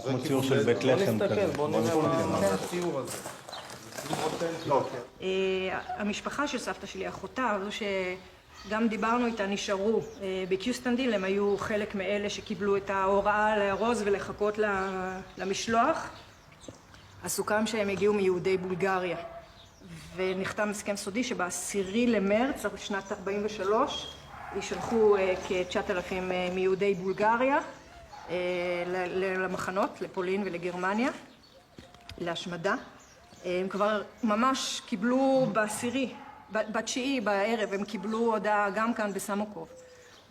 כמו ציור של בית לחם כזה. בוא נראה מה הציור הזה. המשפחה של סבתא שלי, אחותה, זו שגם דיברנו איתה, נשארו בקיוסטנדיל, הם היו חלק מאלה שקיבלו את ההוראה לארוז ולחכות למשלוח. הסוכם שהם הגיעו מיהודי בולגריה, ונחתם הסכם סודי שב-10 למרץ שנת 43 ישלחו כ-9,000 מיהודי בולגריה למחנות, לפולין ולגרמניה, להשמדה. הם כבר ממש קיבלו ב9 בערב, הם קיבלו הודעה גם כאן בסמוקוב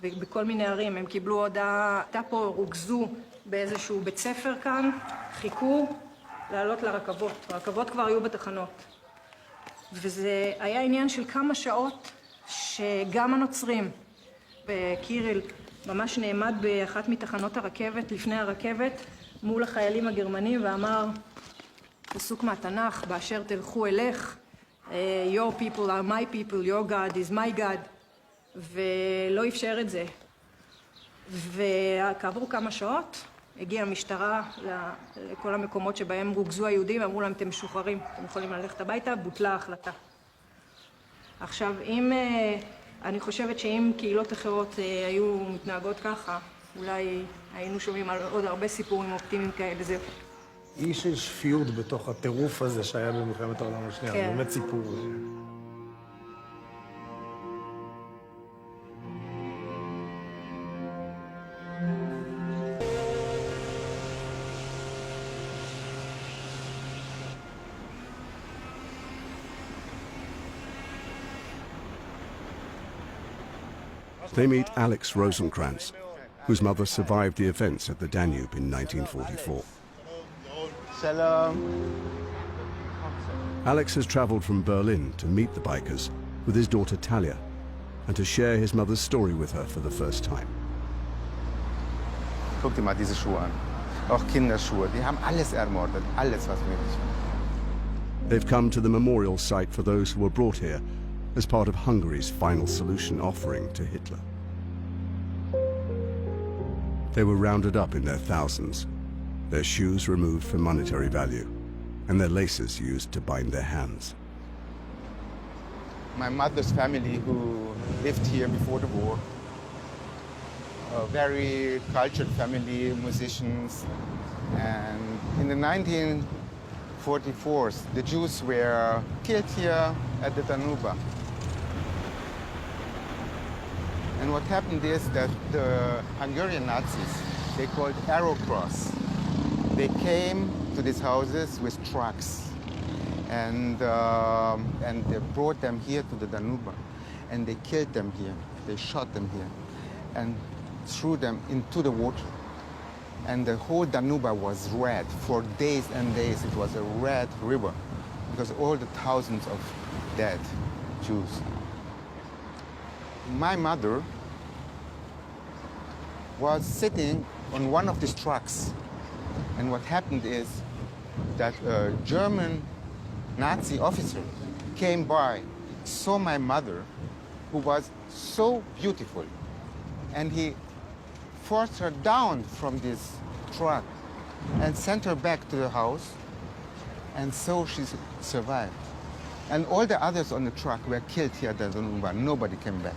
ובכל מיני ערים, הם קיבלו הודעה, הייתה פה, רוכזו באיזשהו בית ספר כאן, חיכו לעלות לרכבות, הרכבות כבר היו בתחנות. וזה היה עניין של כמה שעות שגם הנוצרים, וקיריל ממש נעמד באחת מתחנות הרכבת, לפני הרכבת, מול החיילים הגרמנים ואמר, פסוק מהתנ"ך, באשר תלכו אלך, your people are my people, your God is my God, ולא אפשר את זה. וכעבור כמה שעות הגיעה המשטרה לכל המקומות שבהם רוכזו היהודים, אמרו להם, אתם משוחררים, אתם יכולים ללכת הביתה, בוטלה ההחלטה. עכשיו, אני חושבת שאם קהילות אחרות היו מתנהגות ככה, אולי היינו שומעים על עוד הרבה סיפורים אופטימיים כאלה. זה איש של שפיות בתוך הטירוף הזה שהיה במלחמת העולם השנייה, זה באמת סיפור. They meet Alex Rosenkrantz, whose mother survived the events at the Danube in 1944. Shalom. Alex has traveled from Berlin to meet the bikers with his daughter Talia and to share his mother's story with her for the first time. Guck dir mal diese Schuhe an. Auch Kinderschuhe. Die haben alles ermordet. Alles, was möglich war. They've come to the memorial site for those who were brought here as part of Hungary's final solution offering to Hitler. They were rounded up in their thousands, their shoes removed for monetary value, and their laces used to bind their hands. My mother's family who lived here before the war, a very cultured family, musicians, and in the 1944, the Jews were killed here at the Danube. And what happened is that the Hungarian Nazis, they called Arrow Cross, they came to these houses with trucks and they brought them here to the Danube and they killed them here. They shot them here and threw them into the water. And the whole Danube was red. For days and days it was a red river because all the thousands of dead Jews. My mother was sitting on one of these trucks, and what happened is that a German Nazi officer came by, saw my mother, who was so beautiful, and he forced her down from this truck and sent her back to the house, and so she survived. And all the others on the truck were killed here at the Danube. Nobody came back.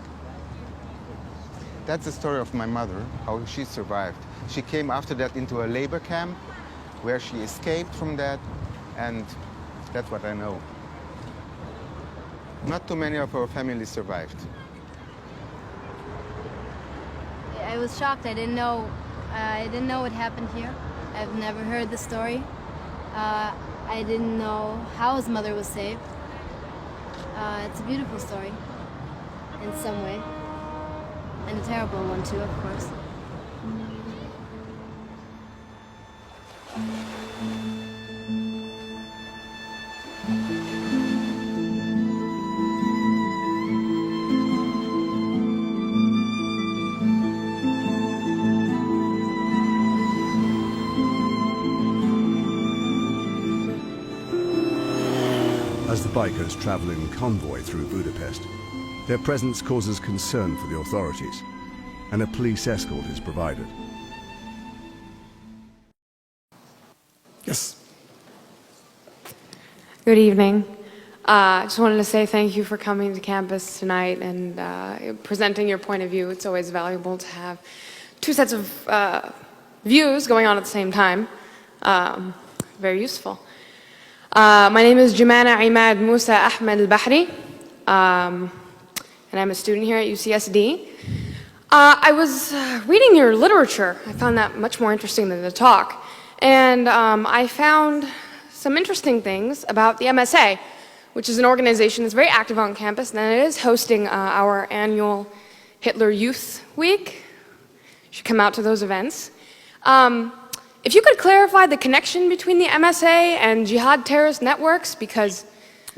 That's the story of my mother, how she survived. She came after that into a labor camp where she escaped from that, and that's what I know. Not too many of our family survived. I was shocked. I didn't know what happened here. I've never heard the story. I didn't know how his mother was saved. It's a beautiful story in some way, and a terrible one too, of course. As the bikers travel in convoy through Budapest, their presence causes concern for the authorities, and a police escort is provided. Good evening. I just wanted to say thank you for coming to campus tonight and presenting your point of view. It's always valuable to have two sets of views going on at the same time. Very useful. My name is Jumana Imad Musa Ahmed Al-Bahri, and I'm a student here at UCSD. I was reading your literature. I found that much more interesting than the talk. And I found some interesting things about the MSA, which is an organization that's very active on campus, and it is hosting our annual Hitler Youth Week. You should come out to those events. If you could clarify the connection between the MSA and jihad terrorist networks, because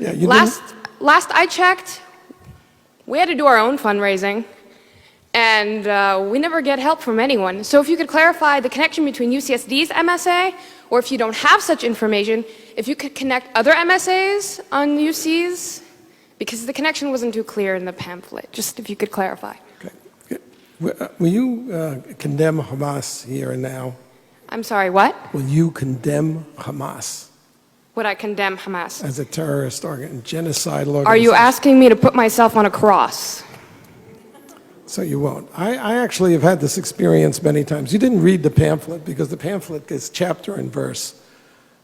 last I checked, we had to do our own fundraising, and we never get help from anyone. So if you could clarify the connection between UCSD's MSA, or if you don't have such information, if you could connect other MSAs on UCs, because the connection wasn't too clear in the pamphlet. Just if you could clarify. Okay. Will you condemn Hamas here and now? I'm sorry, what? Will you condemn Hamas? Would I condemn Hamas? As a terrorist genocidal organization? Are you asking me to put myself on a cross? So you won't. I actually have had this experience many times. You didn't read the pamphlet because the pamphlet is chapter and verse.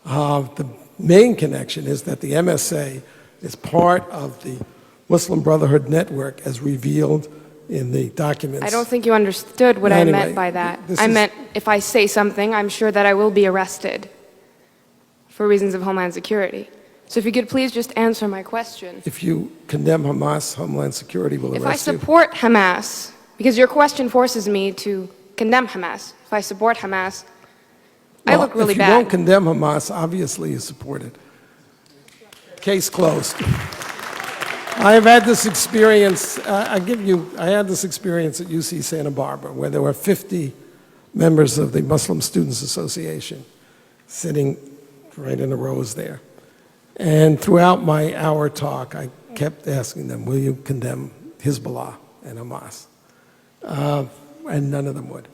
The main connection is that the MSA is part of the Muslim Brotherhood network as revealed in the documents. I don't think you understood what I meant by that. I meant if I say something, I'm sure that I will be arrested for reasons of Homeland Security. So if you could please just answer my question. If you condemn Hamas, Homeland Security will arrest you? If I support Hamas, because your question forces me to condemn Hamas. If I support Hamas, I look really bad. If you don't condemn Hamas, obviously you support it. Case closed. I have had this experience, I had this experience at UC Santa Barbara where there were 50 members of the Muslim Students Association sitting right in the rows there. And throughout my hour talk, I kept asking them, will you condemn Hezbollah and Hamas? And none of them would.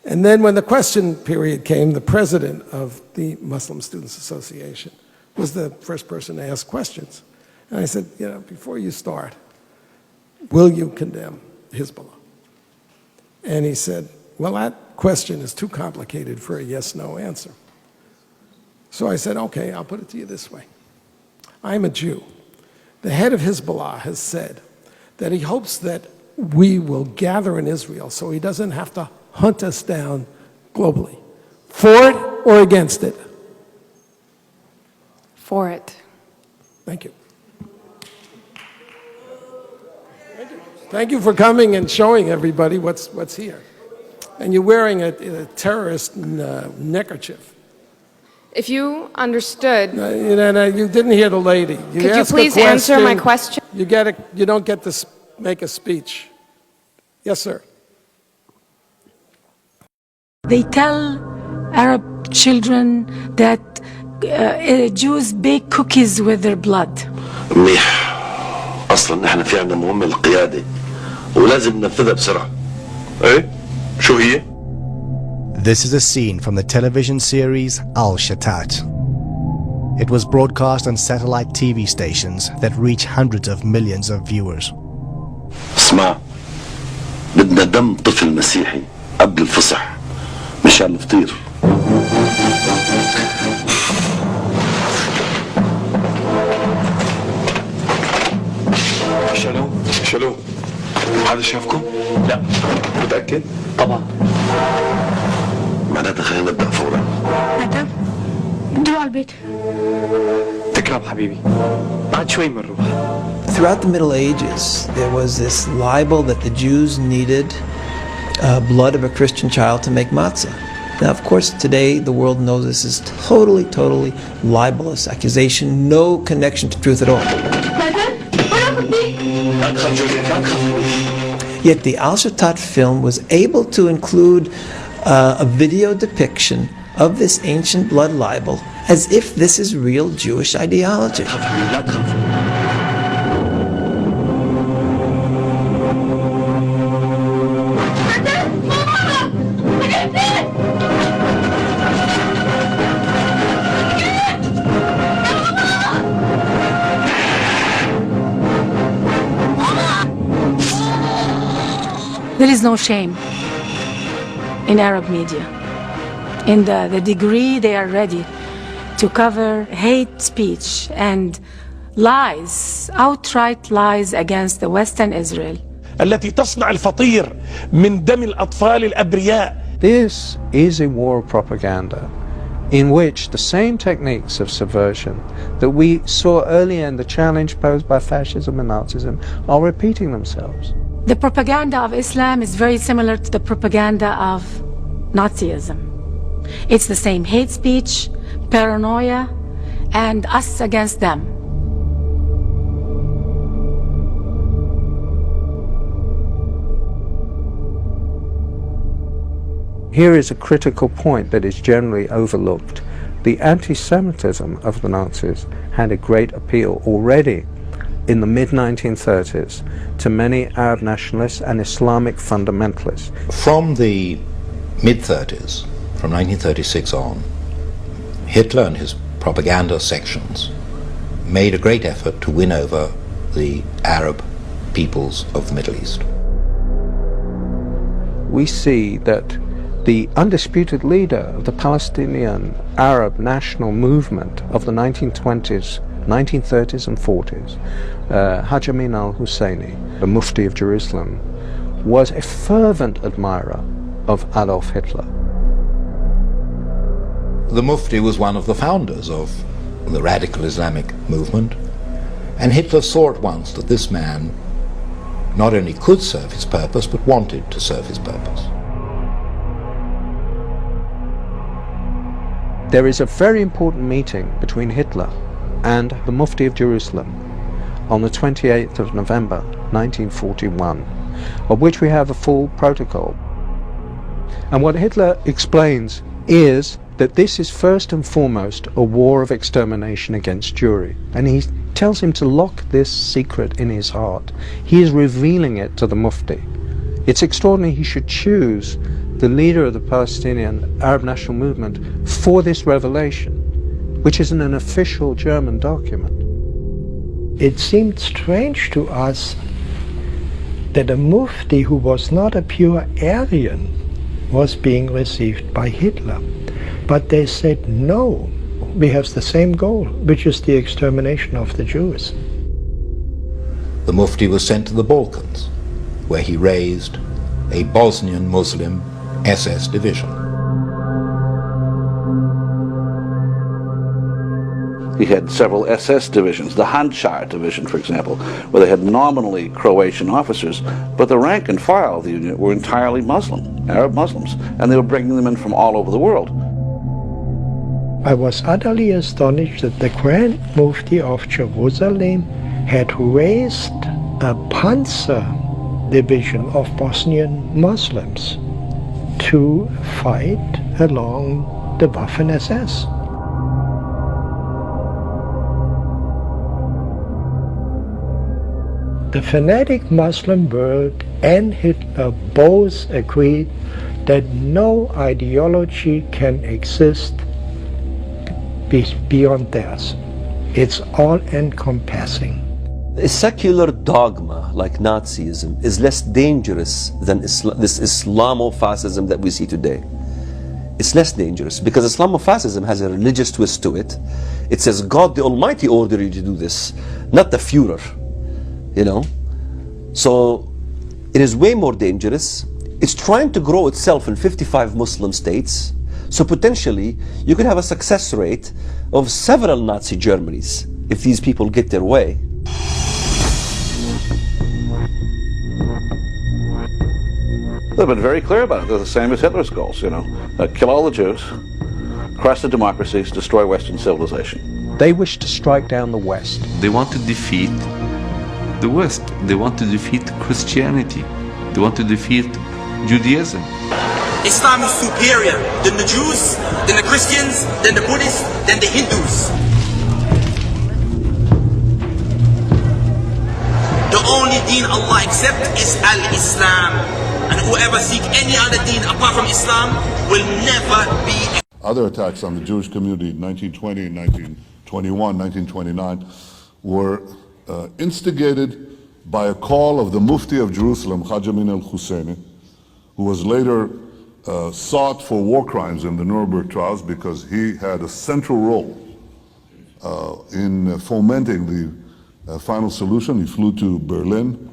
And then when the question period came, the president of the Muslim Students Association was the first person to ask questions. And I said, before you start, will you condemn Hezbollah? And he said, well, that question is too complicated for a yes-no answer. So I said, okay, I'll put it to you this way. I'm a Jew. The head of Hezbollah has said that he hopes that we will gather in Israel so he doesn't have to hunt us down globally. For it or against it? For it. Thank you. Thank you for coming and showing everybody what's here. And you're wearing a terrorist neckerchief. If you understood... you didn't hear the lady. Could you please answer my question? You don't get to make a speech. Yes, sir. They tell Arab children that Jews bake cookies with their blood. منيح. أصلاً نحن في عنا مهمة القيادة ولازم ننفذها بسرعة. إيه؟ شو هي؟ This is a scene from the television series Al-Shatat. It was broadcast on satellite TV stations that reach hundreds of millions of viewers. اسمع بدنا دم طفل مسيحي قبل الفصح مشان الفطير. شالوه هذا شافكم؟ لا. متأكد؟ طبعا. معناتها خلينا نبدأ فورا. متى؟ ندخل على البيت. تكرم حبيبي. بعد شوي بنروح. Throughout the Middle Ages, there was this libel that the Jews needed blood of a Christian child to make matzah. Now, of course, today the world knows this is totally libelous accusation, no connection to truth at all. Yet the Al-Shatat film was able to include a video depiction of this ancient blood libel as if this is real Jewish ideology. There is no shame in Arab media. In the degree they are ready to cover hate speech and lies, outright lies against the Western Israel. التي تصنع الفطير من دم الأطفال الأبرياء. This is a war of propaganda in which the same techniques of subversion that we saw earlier in the challenge posed by fascism and Nazism are repeating themselves. The propaganda of Islam is very similar to the propaganda of Nazism. It's the same hate speech, paranoia, and us against them. Here is a critical point that is generally overlooked. The anti-Semitism of the Nazis had a great appeal already in the mid-1930s to many Arab nationalists and Islamic fundamentalists. From the mid-30s, from 1936 on, Hitler and his propaganda sections made a great effort to win over the Arab peoples of the Middle East. We see that the undisputed leader of the Palestinian Arab national movement of the 1920s, 1930s and 40s, Haj Amin al-Husseini, the Mufti of Jerusalem, was a fervent admirer of Adolf Hitler. The Mufti was one of the founders of the radical Islamic movement, and Hitler saw at once that this man not only could serve his purpose, but wanted to serve his purpose. There is a very important meeting between Hitler and the Mufti of Jerusalem on the 28th of November 1941, of which we have a full protocol. And what Hitler explains is that this is first and foremost a war of extermination against Jewry. And he tells him to lock this secret in his heart. He is revealing it to the Mufti. It's extraordinary he should choose the leader of the Palestinian Arab National Movement for this revelation, which is in an official German document. It seemed strange to us that a Mufti who was not a pure Aryan was being received by Hitler. But they said, no, we have the same goal, which is the extermination of the Jews. The Mufti was sent to the Balkans, where he raised a Bosnian Muslim SS division. He had several SS divisions, the Handschar division, for example, where they had nominally Croatian officers, but the rank and file of the unit were entirely Muslim, Arab Muslims, and they were bringing them in from all over the world. I was utterly astonished that the Grand Mufti of Jerusalem had raised a Panzer division of Bosnian Muslims to fight along the Waffen-SS. The fanatic Muslim world and Hitler both agreed that no ideology can exist beyond theirs. It's all-encompassing. A secular dogma like Nazism is less dangerous than this Islamofascism that we see today. It's less dangerous because Islamofascism has a religious twist to it. It says God the Almighty ordered you to do this, not the Führer, you know. So it is way more dangerous. It's trying to grow itself in 55 Muslim states. So potentially you could have a success rate of several Nazi Germanys if these people get their way. They've been very clear about it. They're the same as Hitler's goals, you know. Kill all the Jews, crush the democracies, destroy Western civilization. They wish to strike down the West. They want to defeat the West. They want to defeat Christianity. They want to defeat Judaism. Islam is superior than the Jews, than the Christians, than the Buddhists, than the Hindus. The only deen Allah accepts is Al-Islam. And whoever seek any other deen apart from Islam will never be. Other attacks on the Jewish community in 1920, 1921, 1929 were instigated by a call of the Mufti of Jerusalem, Haj Amin al-Husseini, who was later sought for war crimes in the Nuremberg trials because he had a central role in fomenting the final solution. He flew to Berlin.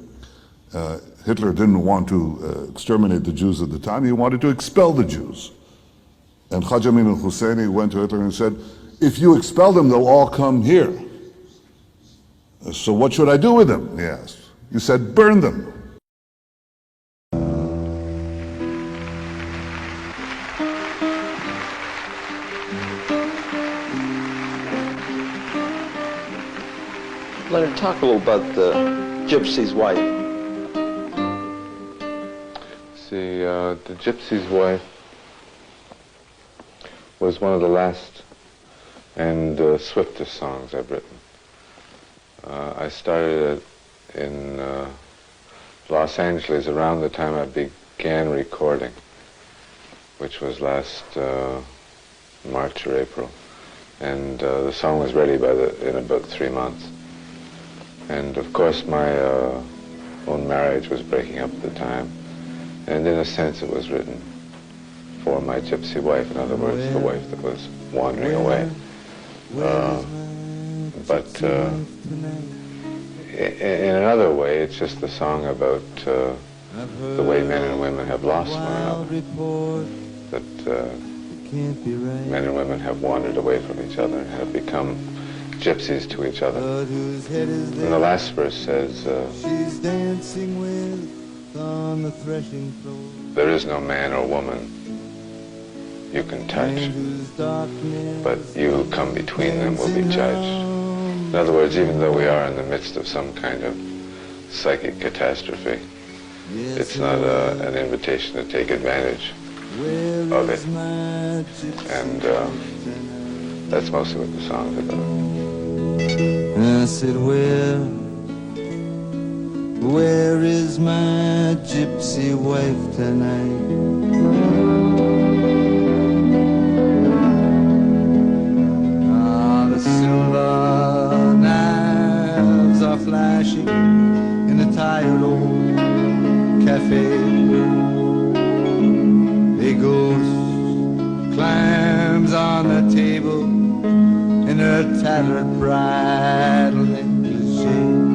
Hitler didn't want to exterminate the Jews at the time. He wanted to expel the Jews. And Haj Amin al-Husseini went to Hitler and said, if you expel them, they'll all come here. So what should I do with them? He asked. He said, burn them. Leonard, talk a little about the Gypsy's wife. See, the Gypsy's wife was one of the last and swiftest songs I've written. I started it in Los Angeles around the time I began recording, which was last March or April, and the song was ready in about 3 months. And of course my own marriage was breaking up at the time, and in a sense it was written for my gypsy wife, in other words, the wife that was wandering away. But in another way, it's just a song about the way men and women have lost one another, that men and women have wandered away from each other and have become gypsies to each other. And the last verse says, there is no man or woman you can touch, but you who come between them will be judged. In other words, even though we are in the midst of some kind of psychic catastrophe, it's not an invitation to take advantage of it. And that's mostly what the song's about. I said, where is my gypsy wife tonight? Ah, the silver knives are flashing in a tired old cafe. A ghost climbs on the table in her tattered bridal negligee.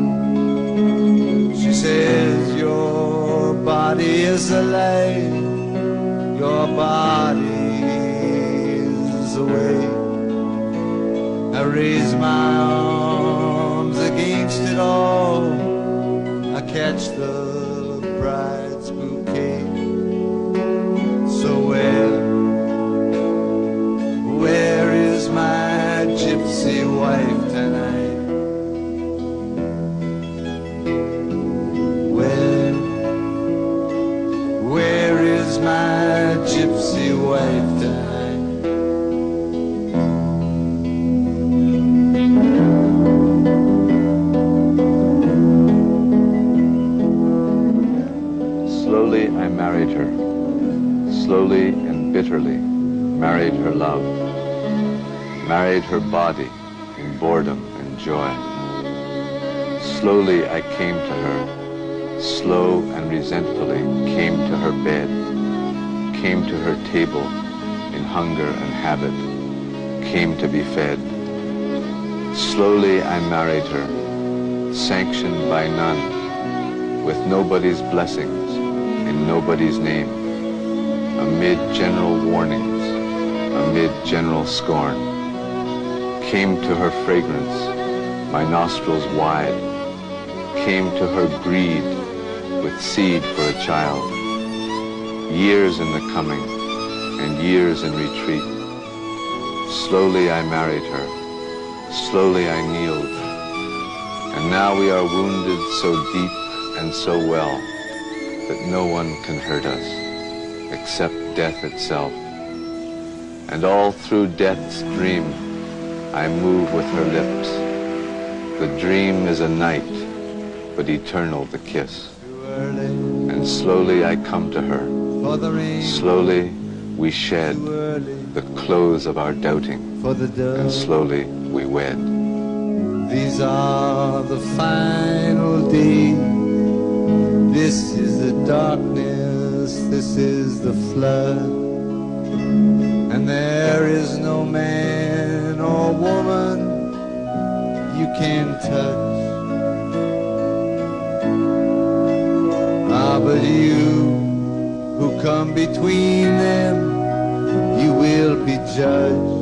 She says, your body is alive, your body is away. I raise my arms against it all, I catch the bride's bouquet. So where is my gypsy wife tonight? Where is my gypsy wife tonight? Slowly I married her, slowly and bitterly married her love, married her body in boredom and joy. Slowly I came to her, slow and resentfully came to her bed, came to her table in hunger and habit, came to be fed. Slowly I married her, sanctioned by none, with nobody's blessings, in nobody's name, amid general warnings, amid general scorn. Came to her fragrance, my nostrils wide, came to her greed, with seed for a child. Years in the coming, and years in retreat. Slowly I married her, slowly I kneeled, and now we are wounded so deep and so well that no one can hurt us, except death itself. And all through death's dream, I move with her lips. The dream is a night, but eternal the kiss. And slowly I come to her. Slowly we shed the clothes of our doubting, and slowly we wed. These are the final days. This is the darkness this is the flood, and there is no man or woman you can touch. But you who come between them, you will be judged.